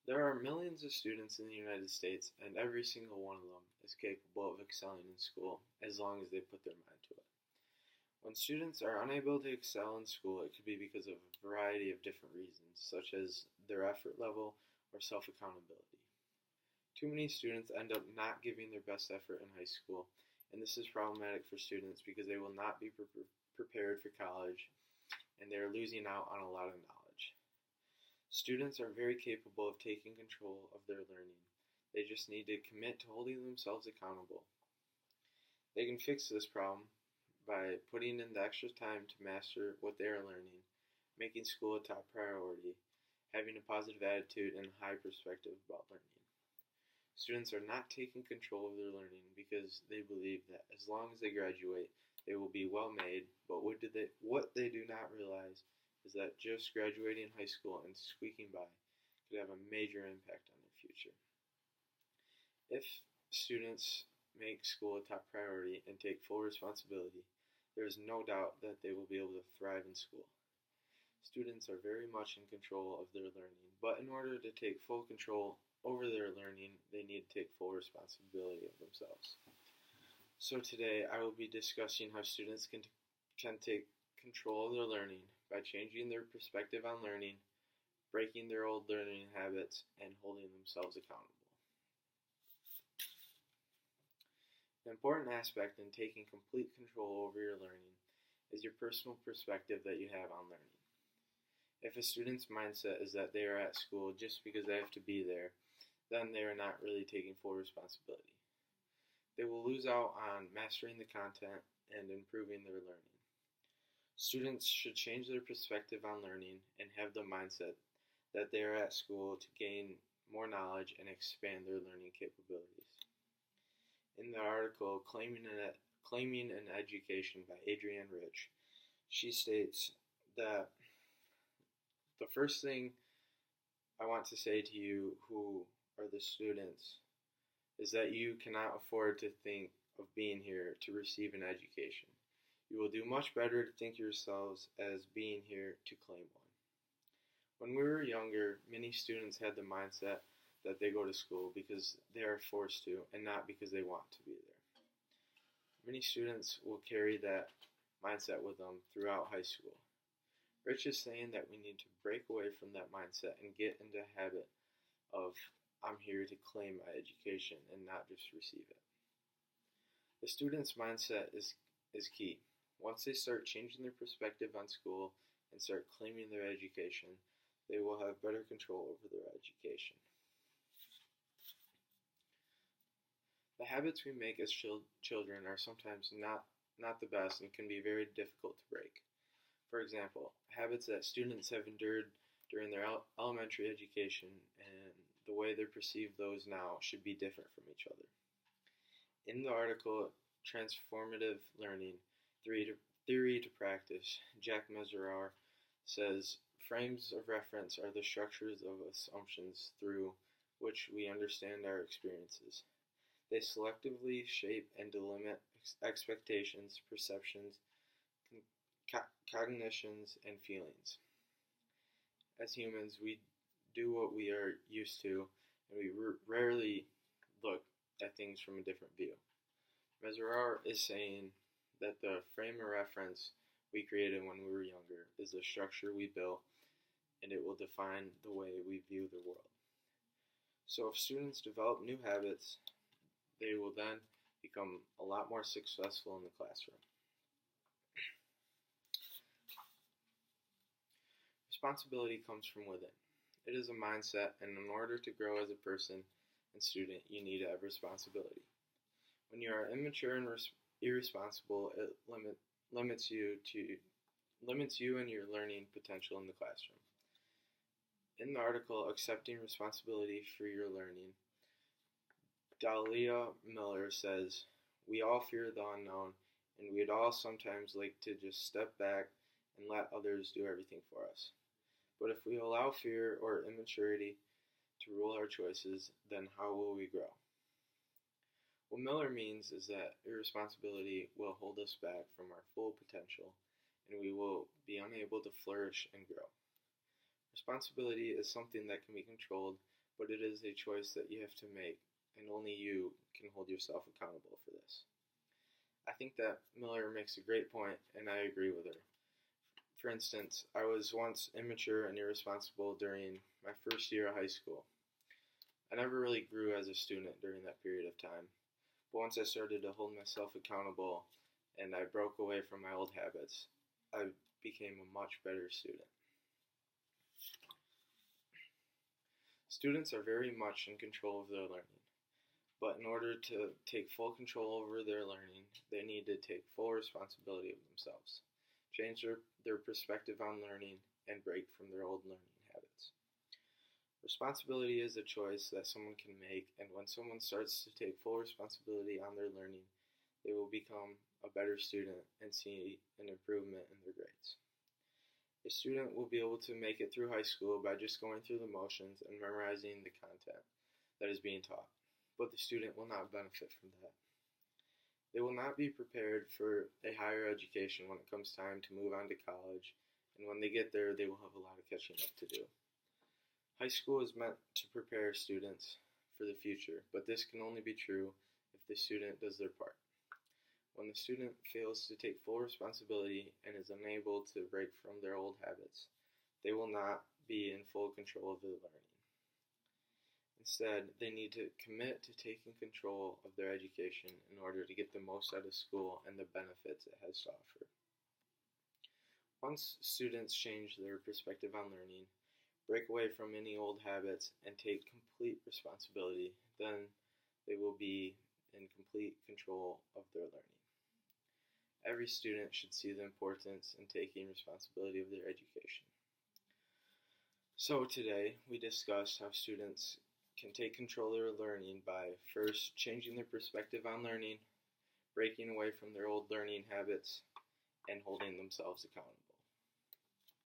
There are millions of students in the United States, and every single one of them is capable of excelling in school as long as they put their mind to it. When students are unable to excel in school, it could be because of a variety of different reasons, such as their effort level or self accountability. Too many students end up not giving their best effort in high school, and this is problematic for students because they will not be prepared for college and they are losing out on a lot of knowledge. Students are very capable of taking control of their learning. They just need to commit to holding themselves accountable. They can fix this problem by putting in the extra time to master what they are learning, making school a top priority, having a positive attitude, and a high perspective about learning. Students are not taking control of their learning because they believe that as long as they graduate, they will be well made, but what they do not realize is that just graduating high school and squeaking by could have a major impact on their future. If students make school a top priority and take full responsibility, there is no doubt that they will be able to thrive in school. Students are very much in control of their learning, but in order to take full control over their learning, they need to take full responsibility of themselves. So today I will be discussing how students can take control of their learning by changing their perspective on learning, breaking their old learning habits, and holding themselves accountable. An important aspect in taking complete control over your learning is your personal perspective that you have on learning. If a student's mindset is that they are at school just because they have to be there, then they are not really taking full responsibility. They will lose out on mastering the content and improving their learning. Students should change their perspective on learning and have the mindset that they are at school to gain more knowledge and expand their learning capabilities. In the article Claiming an Education by Adrienne Rich, she states that the first thing I want to say to you who are the students is that you cannot afford to think of being here to receive an education. You will do much better to think yourselves as being here to claim one. When we were younger, many students had the mindset that they go to school because they are forced to and not because they want to be there. Many students will carry that mindset with them throughout high school. Rich is saying that we need to break away from that mindset and get into a habit of I'm here to claim my education and not just receive it. The student's mindset is key. Once they start changing their perspective on school and start claiming their education, they will have better control over their education. The habits we make as children are sometimes not the best and can be very difficult to break. For example, habits that students have endured during their elementary education and the way they perceive those now should be different from each other. In the article Transformative Learning, Theory to Practice, Jack Meserauer says, frames of reference are the structures of assumptions through which we understand our experiences. They selectively shape and delimit expectations, perceptions, cognitions, and feelings. As humans, we do what we are used to, and we rarely look at things from a different view. Meserauer is saying that the frame of reference we created when we were younger is the structure we built, and it will define the way we view the world. So if students develop new habits, they will then become a lot more successful in the classroom. Responsibility comes from within. It is a mindset, and in order to grow as a person and student, you need to have responsibility. When you are immature and irresponsible, it limits you and your learning potential in the classroom. In the article Accepting Responsibility for Your Learning, Dahlia Miller says, we all fear the unknown, and we'd all sometimes like to just step back and let others do everything for us. But if we allow fear or immaturity to rule our choices, then how will we grow? What Miller means is that irresponsibility will hold us back from our full potential, and we will be unable to flourish and grow. Responsibility is something that can be controlled, but it is a choice that you have to make, and only you can hold yourself accountable for this. I think that Miller makes a great point, and I agree with her. For instance, I was once immature and irresponsible during my first year of high school. I never really grew as a student during that period of time, but once I started to hold myself accountable and I broke away from my old habits, I became a much better student. Students are very much in control of their learning, but in order to take full control over their learning, they need to take full responsibility of themselves, change their perspective on learning, and break from their old learning habits. Responsibility is a choice that someone can make, and when someone starts to take full responsibility on their learning, they will become a better student and see an improvement in their grades. A student will be able to make it through high school by just going through the motions and memorizing the content that is being taught, but the student will not benefit from that. They will not be prepared for a higher education when it comes time to move on to college, and when they get there, they will have a lot of catching up to do. High school is meant to prepare students for the future, but this can only be true if the student does their part. When the student fails to take full responsibility and is unable to break from their old habits, they will not be in full control of their learning. Instead, they need to commit to taking control of their education in order to get the most out of school and the benefits it has to offer. Once students change their perspective on learning, break away from any old habits, and take complete responsibility, then they will be in complete control of their learning. Every student should see the importance in taking responsibility of their education. So today, we discussed how students can take control of their learning by first changing their perspective on learning, breaking away from their old learning habits, and holding themselves accountable.